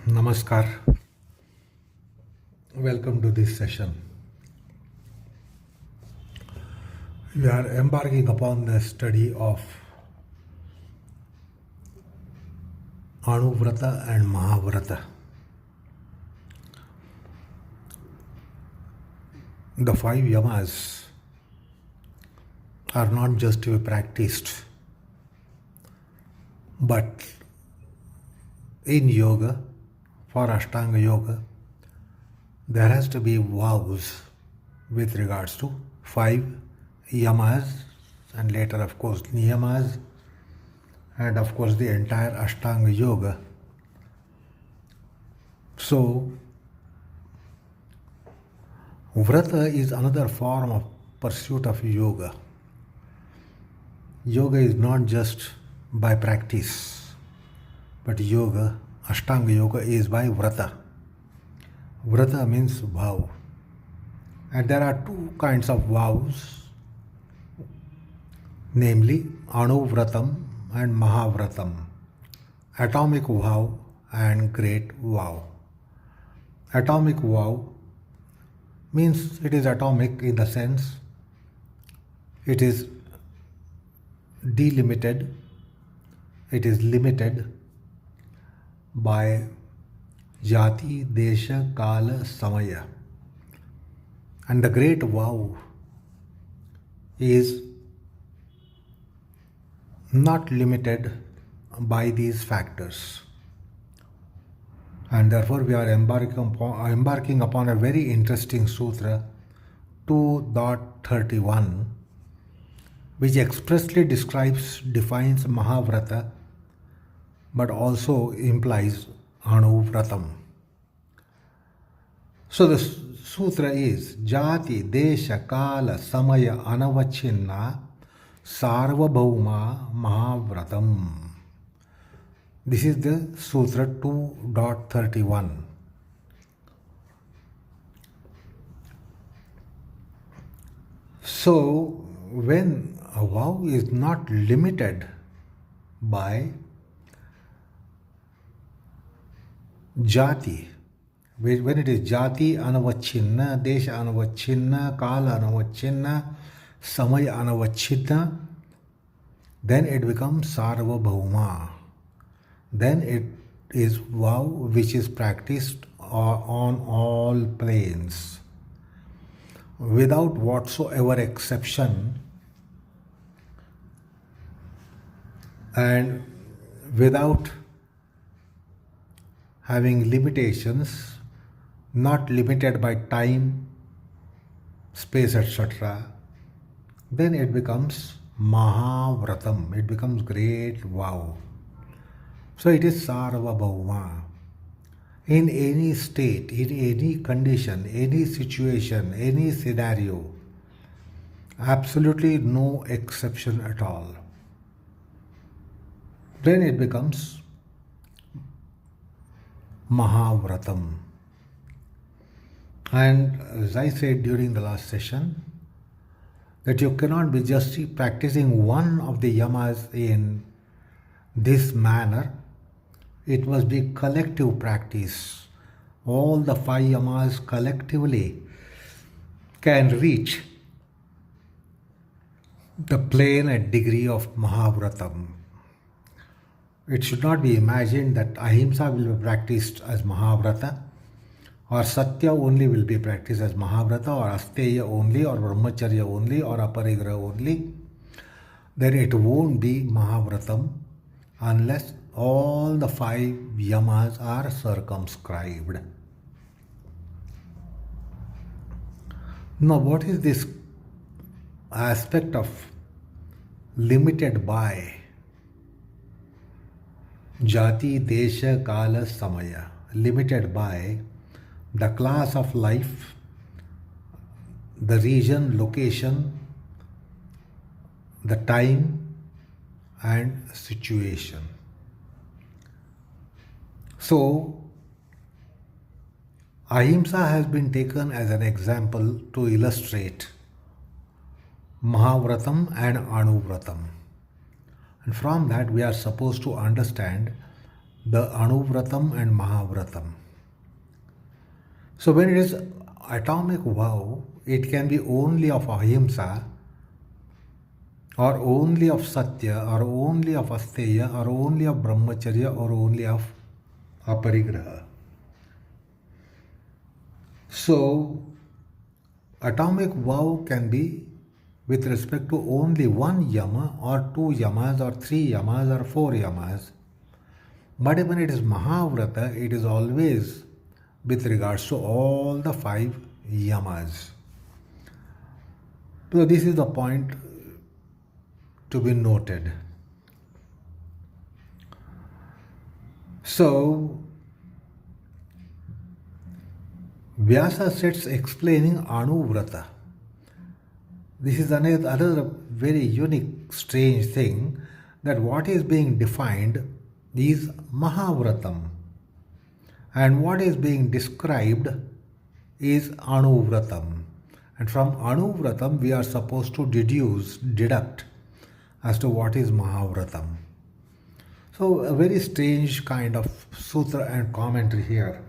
Namaskar. Welcome to this session. We are embarking upon the study of Anuvrata and Mahavrata. The five Yamas are not just to be practiced, but in yoga, for Ashtanga yoga, there has to be vows with regards to five Yamas and later, of course, Niyamas and, of course, the entire Ashtanga yoga. So, Vrata is another form of pursuit of yoga. Yoga is not just by practice, but yoga, Ashtanga yoga, is by Vrata. Vrata means vow. And there are two kinds of vows, namely Anuvratam and Mahavratam, atomic vow and great vow. Atomic vow means it is atomic in the sense it is delimited, it is limited by Jati, desha, kaala, samaya. And the great vow is not limited by these factors. And therefore we are embarking upon a very interesting sutra 2.31, which expressly defines Maha-vrata, but also implies Anuvratam. So the sutra is Jati, desha, kaala, samaya, anavachchinna, sarvabhauma, mahavratam. This is the sutra 2.31. So when a vow is not limited by Jati, when it is Jati anavachchinna, desha anavachchinna, kaala anavachchinna, samaya anavachchinna, then it becomes sarvabhauma. Then it is vow which is practiced on all planes, without whatsoever exception and without having limitations, not limited by time, space, etc., then it becomes mahavratam, it becomes great vow. So it is sarvabhauma. In any state, in any condition, any situation, any scenario, absolutely no exception at all. Then it becomes mahavratam. And as I said during the last session, that you cannot be just practicing one of the yamas in this manner. It must be collective practice. All the five yamas collectively can reach the plane and degree of mahavratam. It should not be imagined that ahimsa will be practiced as mahavrata, or satya only will be practiced as mahavrata, or asteya only, or brahmacharya only, or aparigraha only. Then it won't be mahavratam unless all the five yamas are circumscribed. Now, what is this aspect of limited by Jati, desha, kaala, samaya? Limited by the class of life, the region, location, the time and situation. So, Ahimsa has been taken as an example to illustrate Mahavratam and Anuvratam. And from that we are supposed to understand the Anuvratam and Mahavratam. So when it is atomic vow, it can be only of Ahimsa, or only of Satya, or only of Asteya, or only of Brahmacharya, or only of Aparigraha. So atomic vow can be with respect to only one yama, or two yamas, or three yamas, or four yamas. But when it is Mahavrata, it is always with regards to all the five yamas. So this is the point to be noted. So Vyasa sets explaining Anuvrata. This is another very unique, strange thing, that what is being defined is Mahavratam, and what is being described is Anuvratam. And from Anuvratam we are supposed to deduct as to what is Mahavratam. So a very strange kind of sutra and commentary here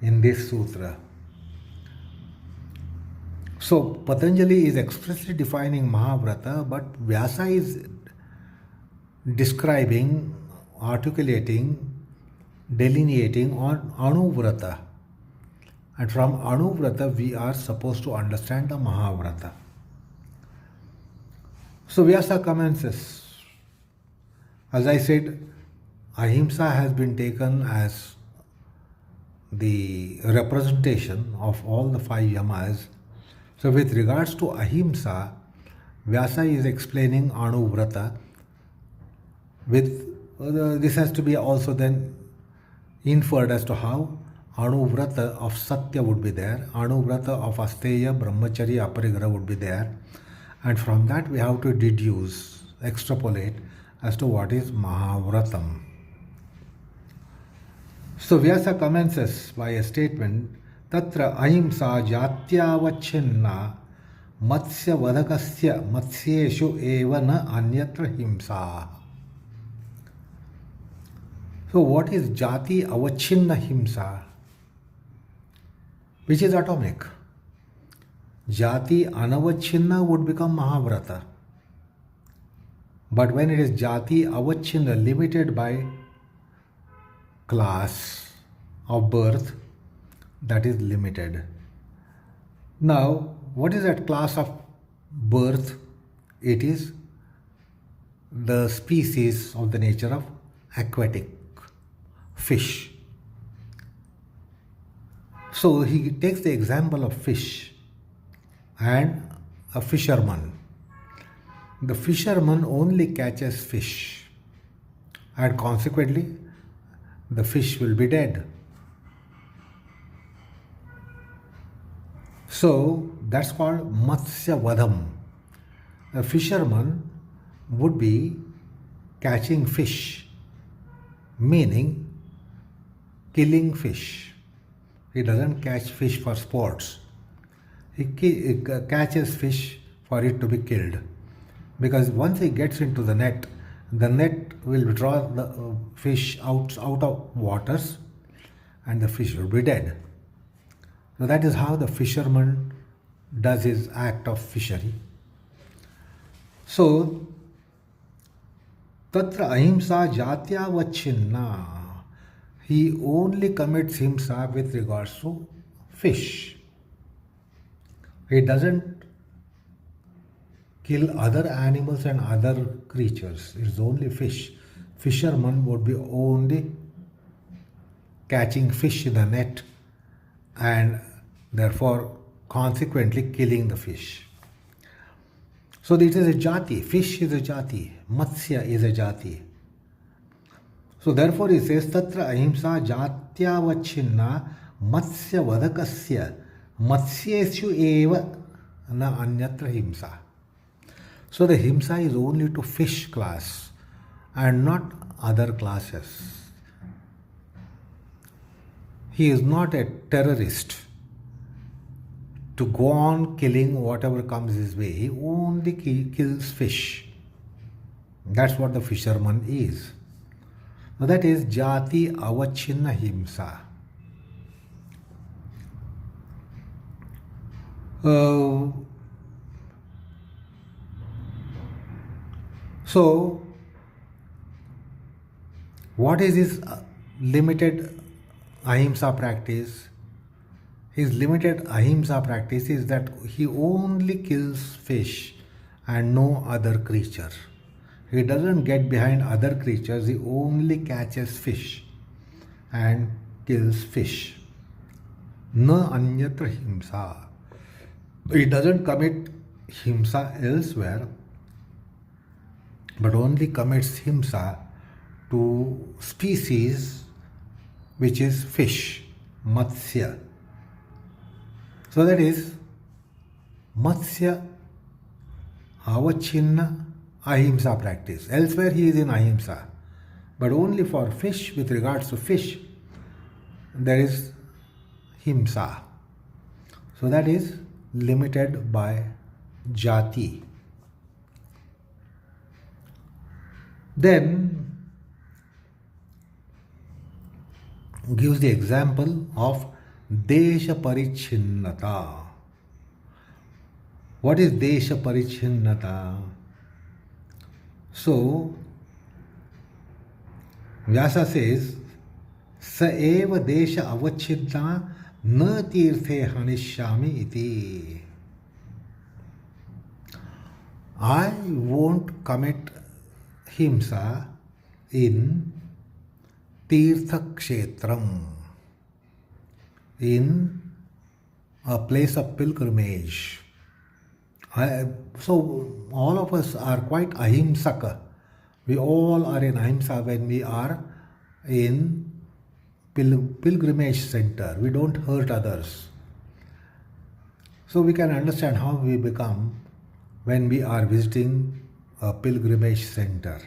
in this sutra. So Patanjali is expressly defining Mahavrata, but Vyasa is describing, articulating, delineating on Anuvrata. And from Anuvrata we are supposed to understand the Mahavrata. So Vyasa commences. As I said, Ahimsa has been taken as the representation of all the five yamas. So with regards to Ahimsa, Vyasa is explaining Anuvrata. This has to be also then inferred as to how Anuvrata of Satya would be there, Anuvrata of Asteya, Brahmacharya, Aparigraha would be there, and from that we have to deduce, extrapolate as to what is Mahavratam. So Vyasa commences by a statement, Tatra Ahimsa Jatyavachchinna Matsya Vadakasya Matsyeshu eva na anyatra Himsa. So what is Jati avachchinna Himsa? Which is atomic. Jati anavachchinna would become Mahavrata. But when it is Jati avachchinna, limited by class of birth, that is limited. Now, what is that class of birth? It is the species of the nature of aquatic fish. So he takes the example of fish and a fisherman. The fisherman only catches fish, and consequently the fish will be dead. So that's called Matsya Vadam. A fisherman would be catching fish, meaning killing fish. He doesn't catch fish for sports. He catches fish for it to be killed. Because once he gets into the net will draw the fish out of waters, and the fish will be dead. So that is how the fisherman does his act of fishery. So, Tatra Ahimsa Jatyavachchinna. He only commits Himsa with regards to fish. He doesn't kill other animals and other creatures. It's only fish. Fisherman would be only catching fish in the net and therefore consequently killing the fish. So this is a Jati. Fish is a Jati. Matsya is a Jati. So therefore he says, Tatra Ahimsa Jatyavachchinna Matsya Vadakasya Matsyeshu eva na anyatra Himsa. So the Himsa is only to fish class and not other classes. He is not a terrorist to go on killing whatever comes his way. He only kills fish. That's what the fisherman is. So that is Jati avachchinna Himsa. So, what is his limited ahimsa practice? His limited ahimsa practice is that he only kills fish and no other creature. He doesn't get behind other creatures, he only catches fish and kills fish. Na anyatra himsa. He doesn't commit himsa elsewhere, but only commits himsa to species which is fish, matsya. So that is matsya avachchinna ahimsa practice. Elsewhere he is in ahimsa, but only for fish, with regards to fish, there is himsa. So that is limited by Jati. Then gives the example of desha parichinnata. What is desha parichinnata? So Vyasa says, sa eva desha avachchinna na tirthe hanishyami iti. I won't commit himsa in tirtha kshetram, in a place of pilgrimage. So all of us are quite ahimsaka. We all are in ahimsa when we are in pilgrimage center. We don't hurt others. So we can understand how we become when we are visiting a pilgrimage center.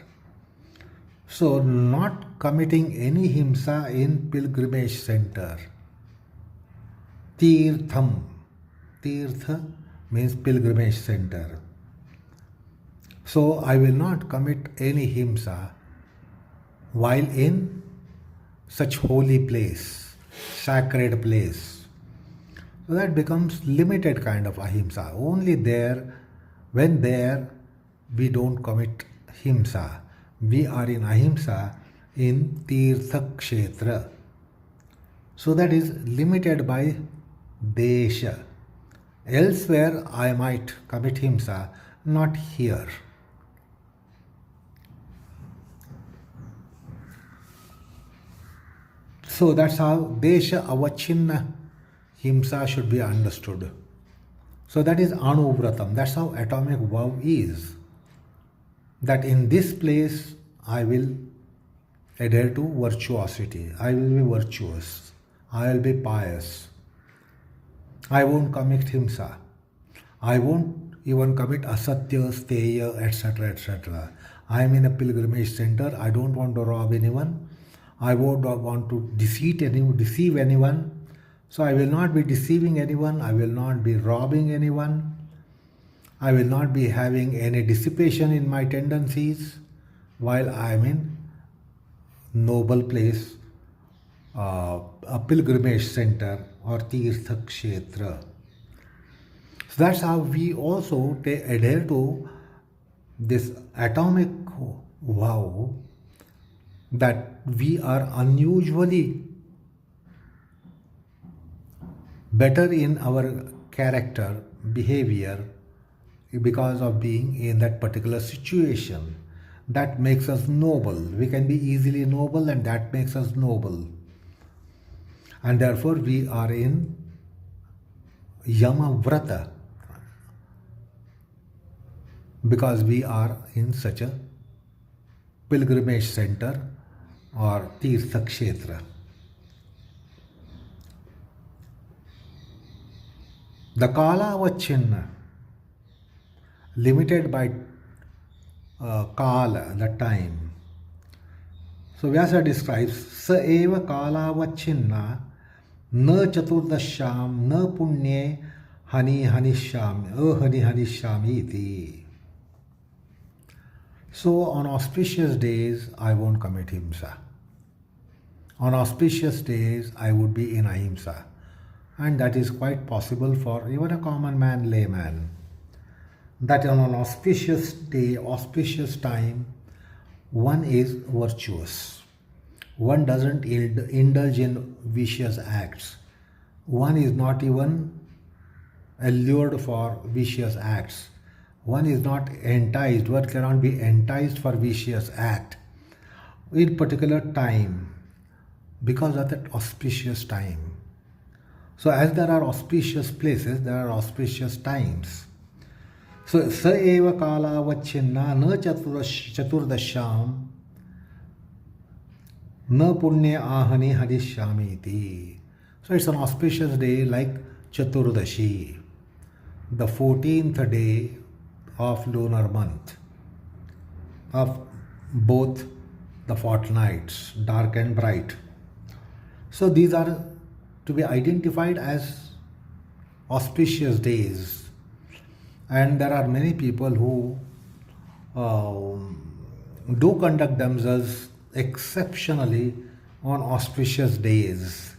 So not committing any himsa in pilgrimage center. Tirtham. Tirtha means pilgrimage center. So I will not commit any himsa while in such holy place, sacred place. So that becomes limited kind of ahimsa. Only there, when there, we don't commit himsa. We are in ahimsa in tirtha kshetra. So that is limited by desha. Elsewhere I might commit himsa, not here. So that's how desha avachchinna himsa should be understood. So that is Anuvrata. That's how atomic vow is. That in this place I will adhere to virtuosity. I will be virtuous. I will be pious. I won't commit himsa. I won't even commit asatya, steya, etc. etc. I am in a pilgrimage center. I don't want to rob anyone. I won't want to deceive anyone. So I will not be deceiving anyone. I will not be robbing anyone. I will not be having any dissipation in my tendencies while I am in noble place, a pilgrimage center or tirtha kshetra. So that's how we also adhere to this atomic vow, that we are unusually better in our character, behavior, because of being in that particular situation. That makes us noble. We can be easily noble, and that makes us noble. And therefore we are in Yama because we are in such a pilgrimage center or tirtha kshetra. The kaala avachchinna, limited by kaala, the time. So Vyasa describes, sa eva kaala avachchinna na chaturdasham na punye hanishyami iti. So on auspicious days I won't commit himsa. On auspicious days, I would be in Ahimsa. And that is quite possible for even a common man, layman. That on an auspicious day, auspicious time, one is virtuous. One doesn't indulge in vicious acts. One is not even allured for vicious acts. One is not enticed. One cannot be enticed for vicious act in particular time because of that auspicious time. So as there are auspicious places, there are auspicious times. So sa eva kaala avachchinna na chaturdasham na punya ahani hadishyami iti. So it's an auspicious day like Chaturdashi, the 14th day of lunar month, of both the fortnights, dark and bright. So these are to be identified as auspicious days. And there are many people who do conduct themselves exceptionally on auspicious days.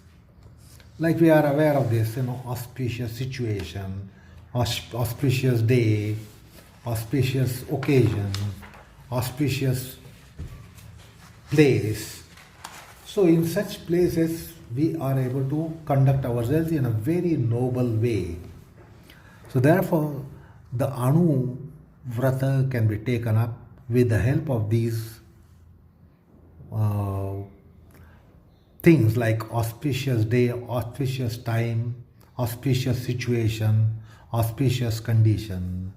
Like we are aware of this, auspicious situation, auspicious day, auspicious occasion, auspicious place. So in such places, we are able to conduct ourselves in a very noble way. So therefore, the Anuvrata can be taken up with the help of these things like auspicious day, auspicious time, auspicious situation, auspicious condition.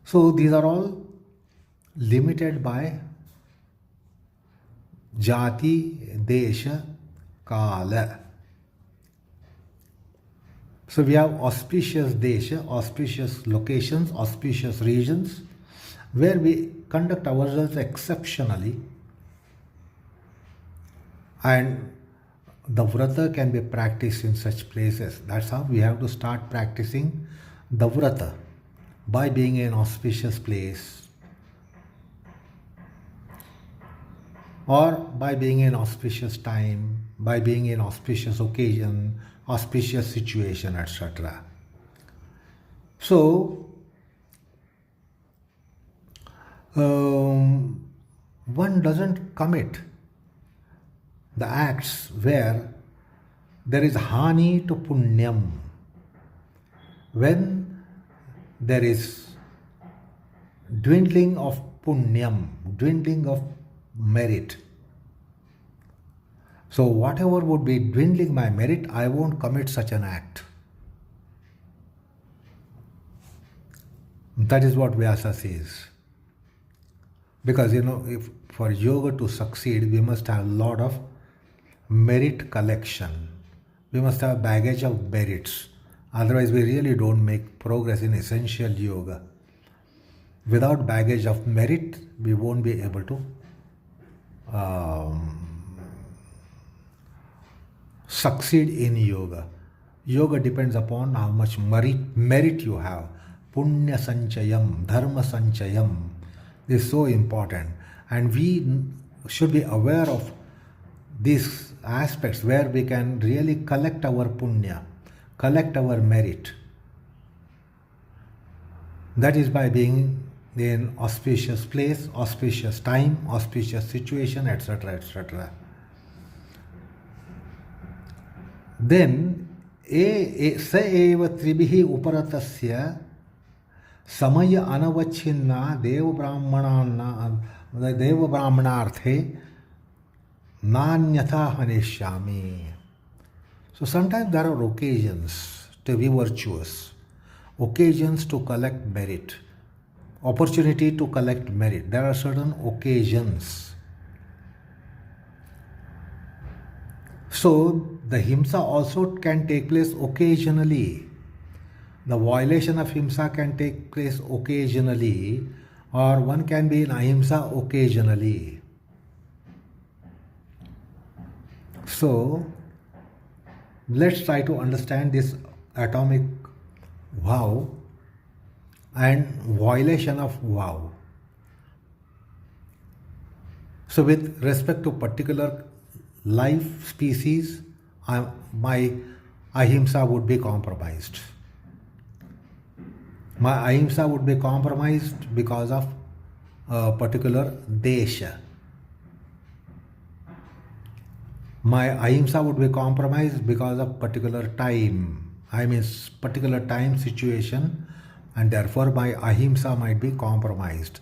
So these are all limited by Jati, desha, kaala. So we have auspicious desha, auspicious locations, auspicious regions where we conduct ourselves exceptionally, and the vrata can be practiced in such places. That's how we have to start practicing the vrata, by being in an auspicious place or by being in auspicious time, by being in auspicious occasion, auspicious situation, etc. So one doesn't commit the acts where there is hani to punyam. When there is dwindling of punyam, dwindling of merit. So whatever would be dwindling my merit, I won't commit such an act. That is what Vyasa says. Because if for yoga to succeed, we must have a lot of merit collection. We must have baggage of merits. Otherwise, we really don't make progress in essential yoga. Without baggage of merit, we won't be able to succeed in yoga. Yoga depends upon how much merit you have. Punya sanchayam, dharma sanchayam is so important. And we should be aware of these aspects where we can really collect our punya, collect our merit. That is by being in auspicious place, auspicious time, auspicious situation, etc., etc. Then, sa eva tribihi uparatasya samaya anavachchinna deva brahmanarthe nanyatha haneshyami. So sometimes there are occasions to be virtuous, occasions to collect merit, opportunity to collect merit. There are certain occasions. So the Himsa also can take place occasionally. The violation of Himsa can take place occasionally, or one can be in Ahimsa occasionally. So let's try to understand this atomic vow and violation of vow. So with respect to particular life species, my ahimsa would be compromised. My ahimsa would be compromised because of a particular desha. My ahimsa would be compromised because of particular time. I mean particular time situation, and therefore my ahimsa might be compromised.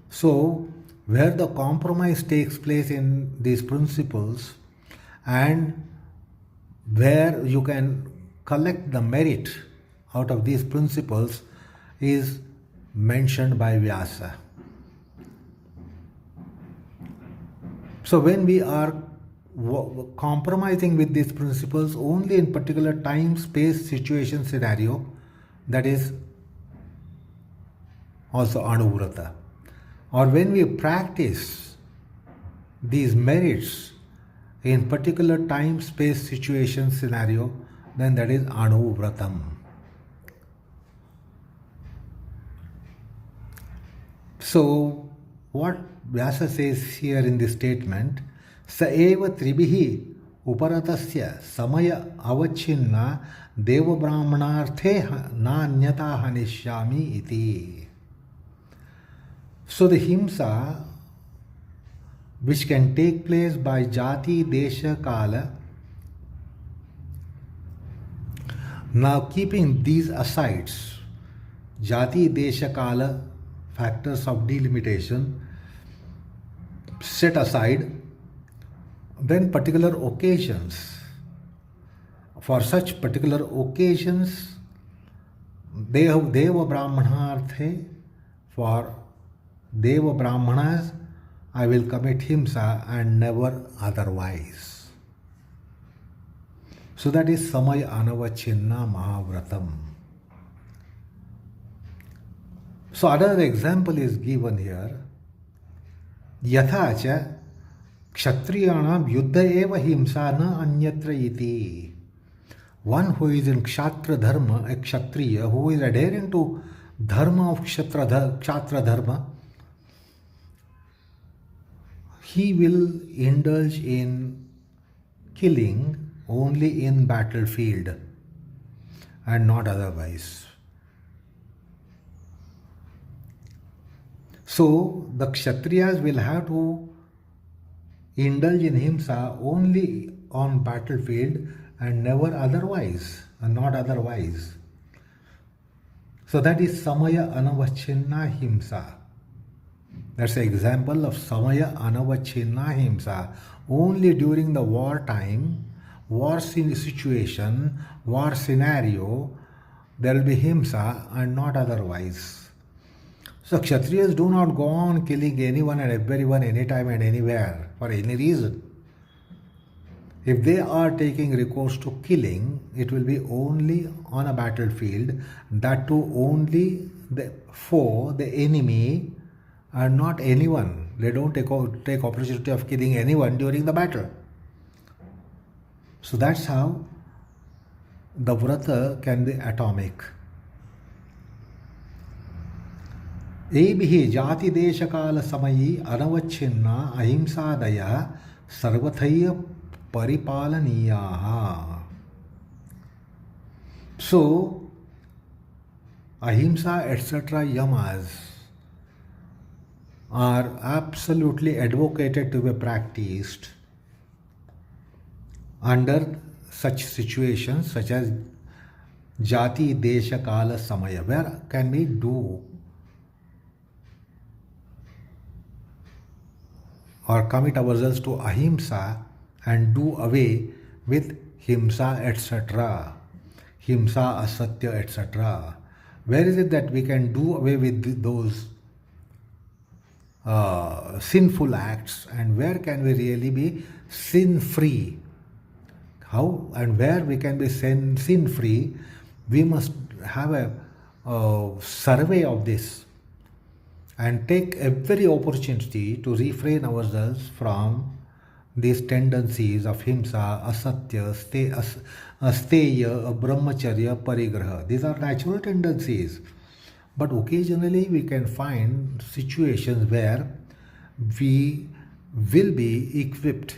So where the compromise takes place in these principles and where you can collect the merit out of these principles is mentioned by Vyasa. So when we are compromising with these principles only in particular time, space, situation, scenario, that is also Anuvrata. Or when we practice these merits in particular time, space, situation, scenario, then that is anavachchinna. So what Vyasa says here in this statement, sa eva tribihi uparatasya samaya avachchinna deva brahmanarthe nanyata hanishyami iti. So the Himsa which can take place by Jati, desha, kaala. Now keeping these aside, Jati, desha, kaala factors of delimitation set aside, then particular occasions. For such particular occasions, Deva Brahmanarthe, for Deva Brahmanas, I will commit Himsa and never otherwise. So that is samaya anavachchinna mahaavratam. So another example is given here. Yatha cha kshatriyanam yuddha eva himsa na anyatra iti. One who is in kshatriya dharma, a kshatriya, who is adhering to dharma of kshatriya dharma, he will indulge in killing only in battlefield and not otherwise. So the Kshatriyas will have to indulge in Himsa only on battlefield and never otherwise, and not otherwise. So that is samaya anavachchinna Himsa. That's an example of samaya anavachchinna Himsa. Only during the war time, war situation, war scenario, there will be Himsa and not otherwise. So Kshatriyas do not go on killing anyone and everyone anytime and anywhere for any reason. If they are taking recourse to killing, it will be only on a battlefield, that too only the foe, the enemy, and not anyone. They don't take opportunity of killing anyone during the battle. So that's how the vrata can be atomic. Ebihi jati desha kaala samayi anavachchinna ahimsadaya sarvathaya paripalaniyaha. So ahimsa etc. yamas are absolutely advocated to be practiced under such situations such as Jati, desha, kaala, samaya. Where can we do or commit ourselves to ahimsa and do away with himsa etc. Himsa, asatya etc. Where is it that we can do away with those sinful acts, and where can we really be sin free? How and where we can be sin free? We must have a survey of this and take every opportunity to refrain ourselves from these tendencies of himsa, asatya, steya, brahmacharya, parigraha. These are natural tendencies. But occasionally we can find situations where we will be equipped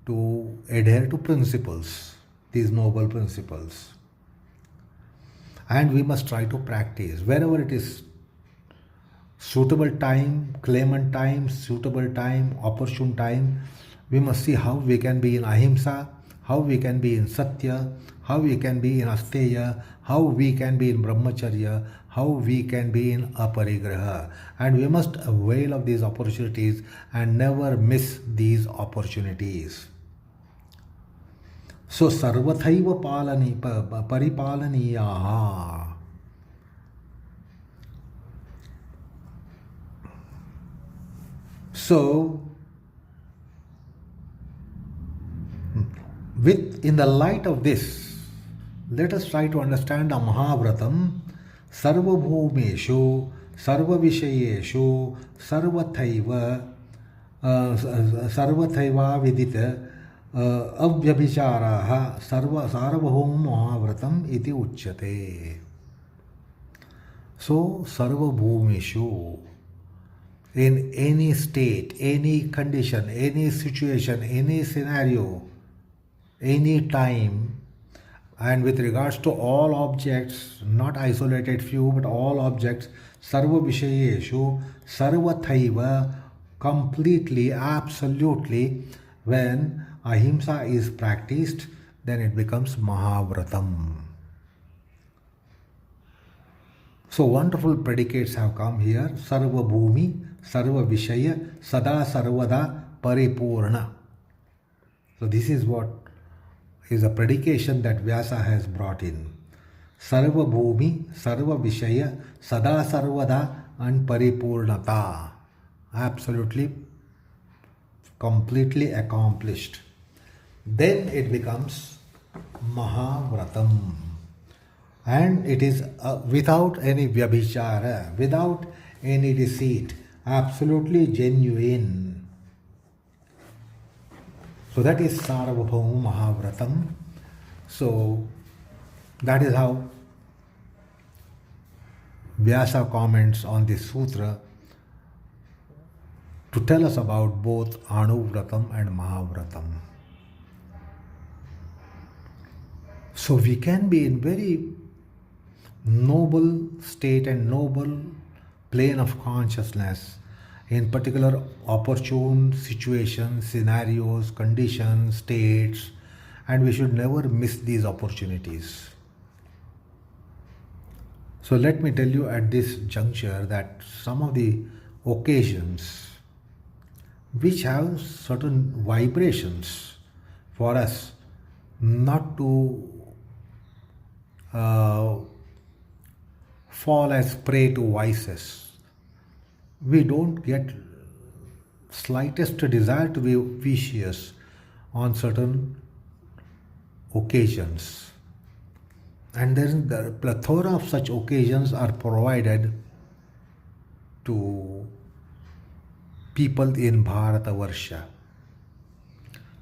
to adhere to principles, these noble principles. And we must try to practice wherever it is suitable time, claimant time, suitable time, opportune time. We must see how we can be in Ahimsa, how we can be in Satya, how we can be in Asteya, how we can be in Brahmacharya, how we can be in Aparigraha. And we must avail of these opportunities and never miss these opportunities. So, sarvathaiva paripalaniyaha. So, in the light of this, let us try to understand a mahavratam sarvabhumeshu sarvavishayeshu sarvathaiva vidita avyabhicharaha sarvabhum mahavratam iti uchyate. So, sarvabhumeshu, in any state, any condition, any situation, any scenario, any time, and with regards to all objects, not isolated few, but all objects, sarva vishayeshu, sarvathaiva, completely, absolutely, when ahimsa is practiced, then it becomes mahavratam. So wonderful predicates have come here. Sarva bhumi, sarva vishaya, sada sarvada paripurna. So this is what is a predication that Vyasa has brought in. Sarva bhumi, sarva vishaya, sada sarvada and paripurnata. Absolutely, completely accomplished. Then it becomes mahavratam. And it is without any vyabhichara, without any deceit, absolutely genuine. So that is Sarvabhauma Mahavratam. So that is how Vyasa comments on this sutra to tell us about both Anuvratam and Mahavratam. So we can be in very noble state and noble plane of consciousness in particular opportune situations, scenarios, conditions, states, and we should never miss these opportunities. So let me tell you at this juncture that some of the occasions which have certain vibrations for us not to fall as prey to vices. We don't get slightest desire to be vicious on certain occasions. And then the plethora of such occasions are provided to people in Bharatavarsha.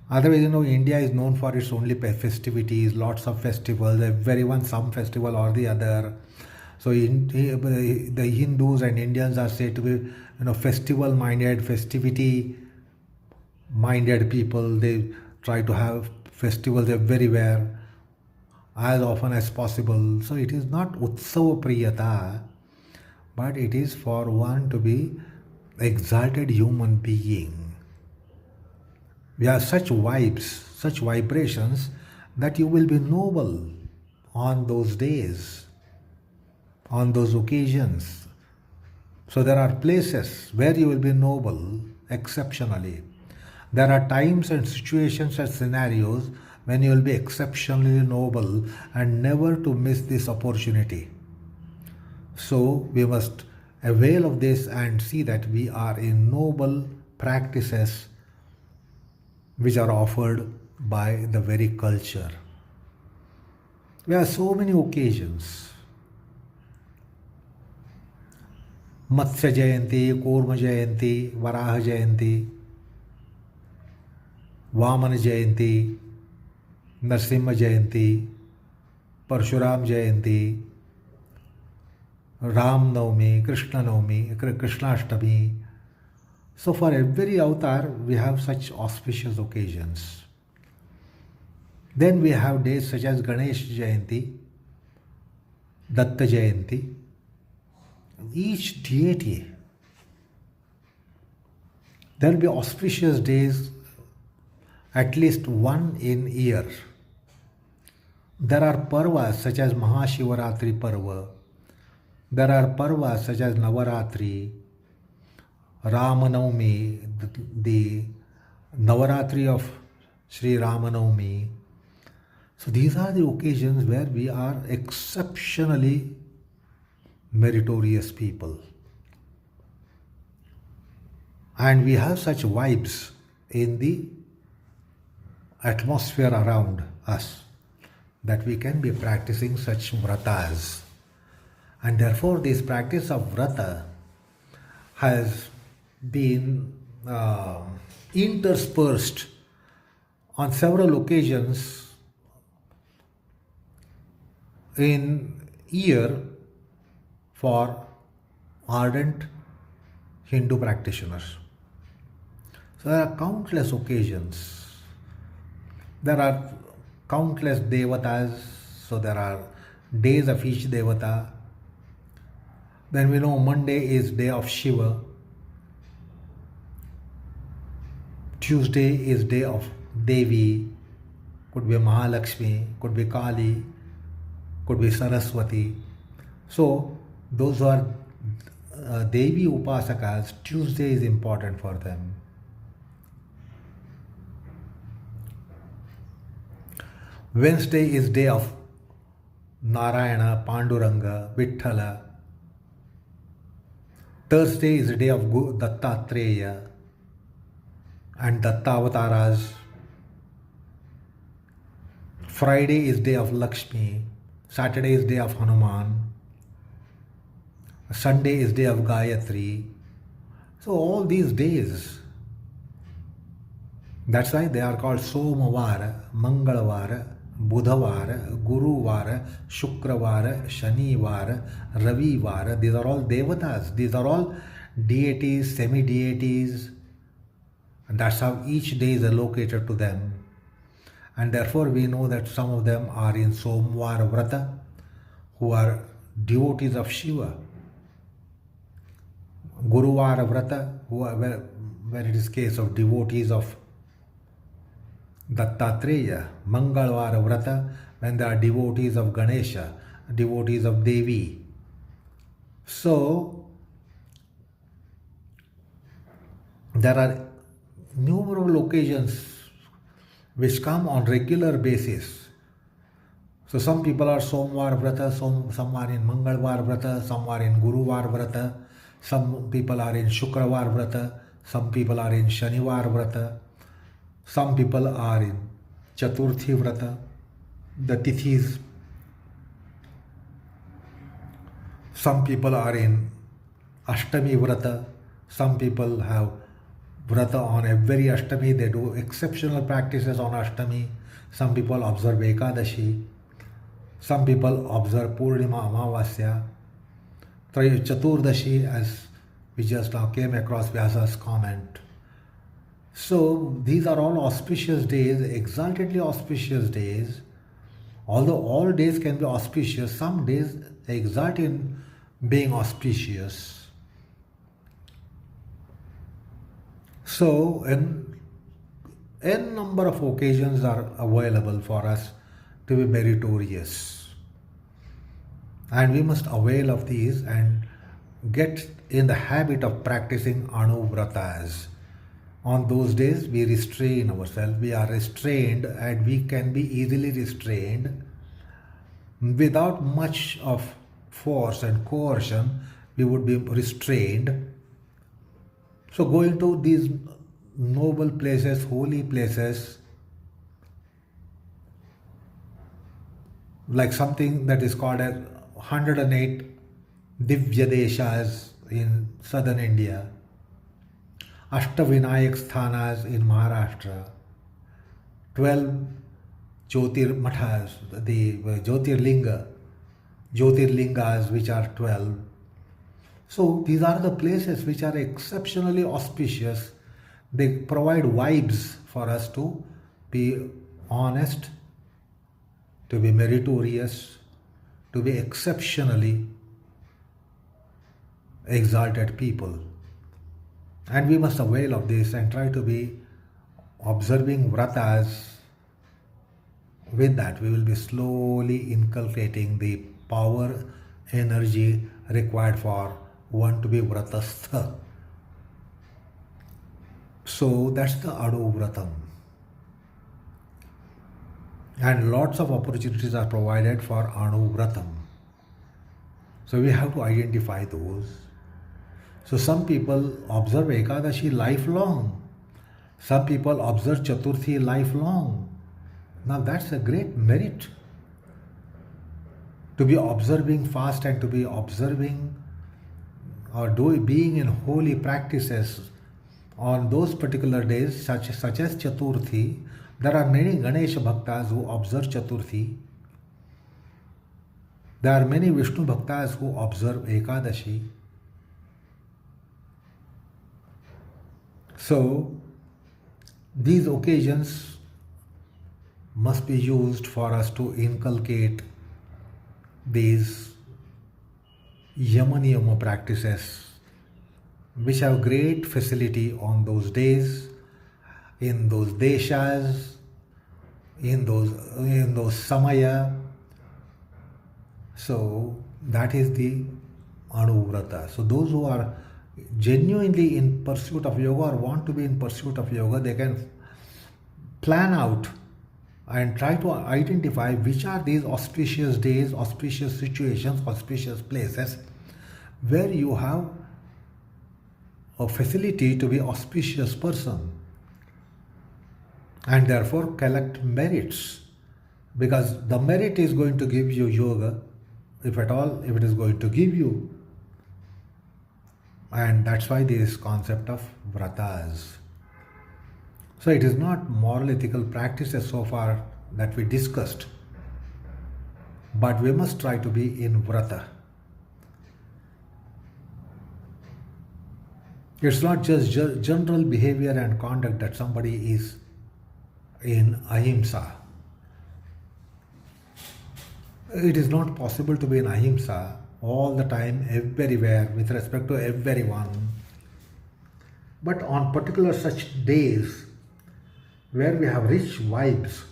Otherwise, India is known for its only festivities, lots of festivals, everyone some festival or the other. So the Hindus and Indians are said to be, festival-minded, festivity-minded people. They try to have festivals everywhere, as often as possible. So it is not utsava priyata, but it is for one to be exalted human being. We have such vibes, such vibrations that you will be noble on those days, on those occasions. So there are places where you will be noble exceptionally. There are times and situations and scenarios when you will be exceptionally noble, and never to miss this opportunity. So we must avail of this and see that we are in noble practices which are offered by the very culture. There are so many occasions. Matsya Jayanti, Kurma Jayanti, Varaha Jayanti, Vamana Jayanti, Narsimha Jayanti, Parshuram Jayanti, Ram Navami, Krishna Navami, Krishnashtami. So for every avatar we have such auspicious occasions. Then we have days such as Ganesh Jayanti, Datta Jayanti. Each deity, there will be auspicious days, at least one in year. There are parvas such as Mahashivaratri Parva. There are parvas such as Navaratri, Ramanavami, the Navaratri of Sri Ramanavami. So these are the occasions where we are exceptionally meritorious people. And we have such vibes in the atmosphere around us that we can be practicing such vratas. And therefore this practice of vrata has been interspersed on several occasions in year for ardent Hindu practitioners. So there are countless occasions. There are countless devatas. So there are days of each devata. Then we know Monday is day of Shiva. Tuesday is day of Devi. Could be Mahalakshmi, could be Kali, could be Saraswati. So those who are Devi Upasakas, Tuesday is important for them. Wednesday is day of Narayana, Panduranga, Vithala. Thursday is the day of Dattatreya and Dattavataras. Friday is day of Lakshmi. Saturday is day of Hanuman. Sunday is day of Gayatri. So all these days, that's why they are called Somavara, Mangalavara, Budhavara, Guruvara, Shukravara, Shanivara, Ravivara. These are all devatas. These are all deities, semi-deities. And that's how each day is allocated to them. And therefore we know that some of them are in Somvara Vrata, who are devotees of Shiva. Guruvara Vrata, who are, where it is case of devotees of Dattatreya. Mangalvara Vrata, when they are devotees of Ganesha, devotees of Devi. So there are innumerable occasions which come on regular basis. So some people are Somvar Vrata, some are in Mangalvar Vrata, some are in Guruvar Vrata, some people are in Shukravar Vrata, some people are in Shanivar Vrata, some people are in Chaturthi Vrata, the Tithis. Some people are in Ashtami Vrata, some people have Vrata on every Ashtami, they do exceptional practices on Ashtami. Some people observe Ekadashi, some people observe Purnima Amavasya, Chaturdashi, as we just now came across Vyasa's comment. So these are all auspicious days, exaltedly auspicious days. Although all days can be auspicious, some days exalt in being auspicious. So n number of occasions are available for us to be meritorious. And we must avail of these and get in the habit of practicing Anuvratas. On those days we restrain ourselves, we are restrained, and we can be easily restrained without much of force and coercion. We would be restrained. So going to these noble places, holy places, like something that is called as 108 Divya deshas in southern India, Ashtavinayak sthanas in Maharashtra, 12 Jyotir mathas, the Jyotirlingas which are 12. So these are the places which are exceptionally auspicious. They provide vibes for us to be honest to be meritorious, to be exceptionally exalted people. And we must avail of this and try to be observing vratas. With that, we will be slowly inculcating the power, energy required for one to be vratastha. So that's the Anuvrata. And lots of opportunities are provided for Anuvrata. So we have to identify those. So some people observe Ekadashi lifelong. Some people observe Chaturthi lifelong. Now that's a great merit. To be observing fast and to be observing or being in holy practices on those particular days, such as Chaturthi. There are many Ganesha Bhaktas who observe Chaturthi. There are many Vishnu Bhaktas who observe Ekadashi. So, these occasions must be used for us to inculcate these Yama practices, which have great facility on those days, in those deshas, in those samaya. So that is the Anuvrata. So those who are genuinely in pursuit of yoga or want to be in pursuit of yoga, they can plan out and try to identify which are these auspicious days, auspicious situations, auspicious places where you have a facility to be auspicious person, and therefore collect merits, because the merit is going to give you yoga, if at all, if it is going to give you. And that's why this concept of vratas. So it is not moral ethical practices so far that we discussed, but we must try to be in vrata. It's not just general behavior and conduct that somebody is in ahimsa. It is not possible to be in ahimsa all the time, everywhere, with respect to everyone. But on particular such days where we have rich vibes,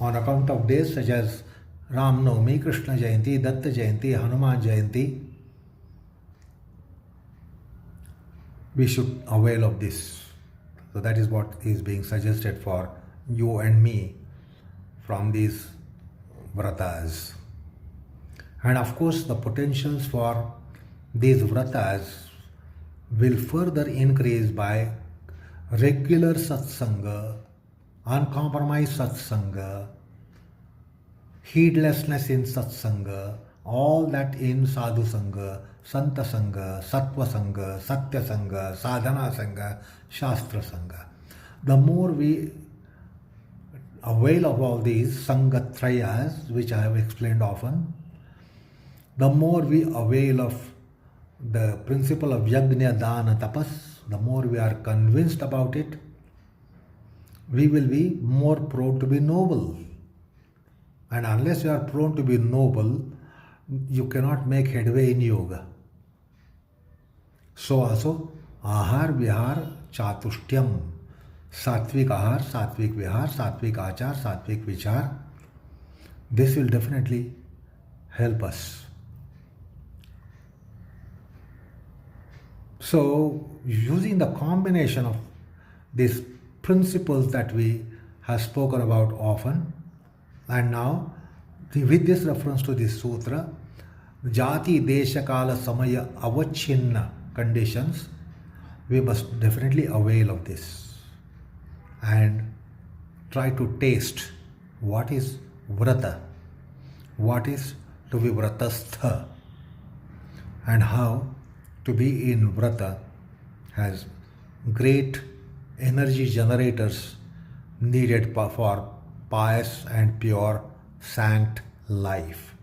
on account of days such as Ram Navami, Krishna Jayanti, Datta Jayanti, Hanuman Jayanti, we should avail of this. So that is what is being suggested for you and me from these vratas. And of course, the potentials for these vratas will further increase by regular satsanga, uncompromised satsanga, heedlessness in satsanga, all that in sadhu sangha, santa sangha, sattva sangha, satya sangha, sadhana sangha, shastra sangha. The more we avail of all these sangatrayas, which I have explained often, the more we avail of the principle of yajna, dana, tapas, the more we are convinced about it, we will be more prone to be noble. And unless you are prone to be noble, you cannot make headway in yoga. So also, ahar, vihar, chatushyam, satvik ahar, satvik vihar, satvik achar, satvik vichar, this will definitely help us. So, using the combination of these principles that we have spoken about often, and now with this reference to this sutra, Jati, desha, kaala, samaya, avachchinna conditions, we must definitely avail of this and try to taste what is vrata, what is to be vratastha, and how to be in vrata has great energy generators needed for pious and pure sanct life.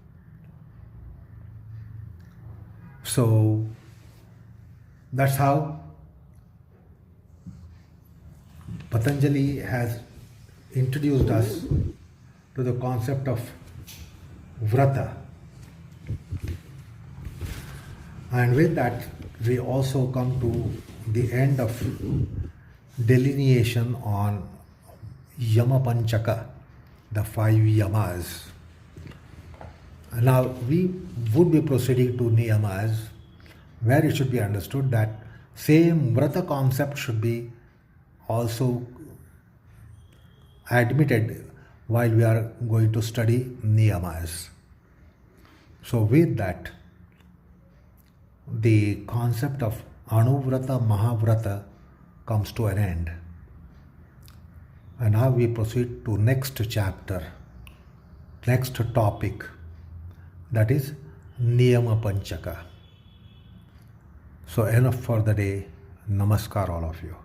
So that's how Patanjali has introduced us to the concept of vrata. And with that, we also come to the end of delineation on Yama Panchaka, the 5 Yamas. Now we would be proceeding to Niyamas, where it should be understood that same Vrata concept should be also admitted while we are going to study Niyamas. So with that, the concept of Anuvrata Mahavrata comes to an end. And now we proceed to next chapter, next topic, that is Niyama Panchaka. So enough for the day. Namaskar all of you.